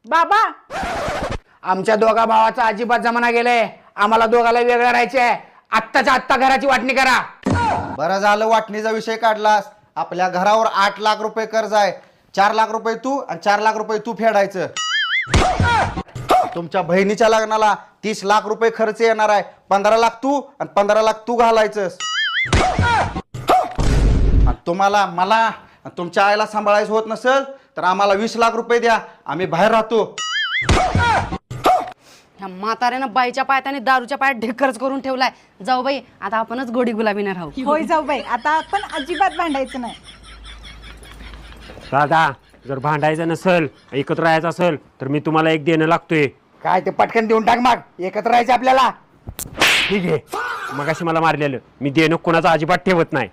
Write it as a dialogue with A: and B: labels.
A: बाबा,
B: आमच्या दोघा भावाचा अजिबात जमाना गेलाय. आम्हाला दोघाला वेगळं राहायचंय. आत्ताच्या आत्ता घराची वाटणी करा.
C: बरं झालं वाटणीचा विषय काढलास. आपल्या घरावर 8 लाख रुपये कर्ज आहे. 4 लाख रुपये तू आणि 4 लाख रुपये तू फेडायचं. तुमच्या बहिणीच्या लग्नाला 30 लाख रुपये खर्च येणार आहे. 15 लाख तू आणि 15 लाख तू घालायचंस. आणि तुम्हाला मला आणि तुमच्या आईला सांभाळायचं होत नसेल तर आम्हाला 20 लाख रुपये द्या. आम्ही बाहेर राहतो.
D: ह्या म्हाताऱ्यानं बाईच्या पायात आणि दारूच्या पायात ढेकरच करून ठेवलाय. जाऊ बाई, आता आपणच गोडी गुलाबीने राहू.
A: होय जाऊ बाई, आता आपण अजिबात भांडायचं नाही.
E: दादा, जर भांडायचं नसेल, एकत्र राहायचं असेल तर मी तुम्हाला एक देणं लागतोय.
B: काय ते पटकन देऊन टाक. मग एकत्र राहायचं आपल्याला.
E: ठीक आहे, मगाशी मला मारलेलं मी देणं कोणाचं अजिबात ठेवत नाही.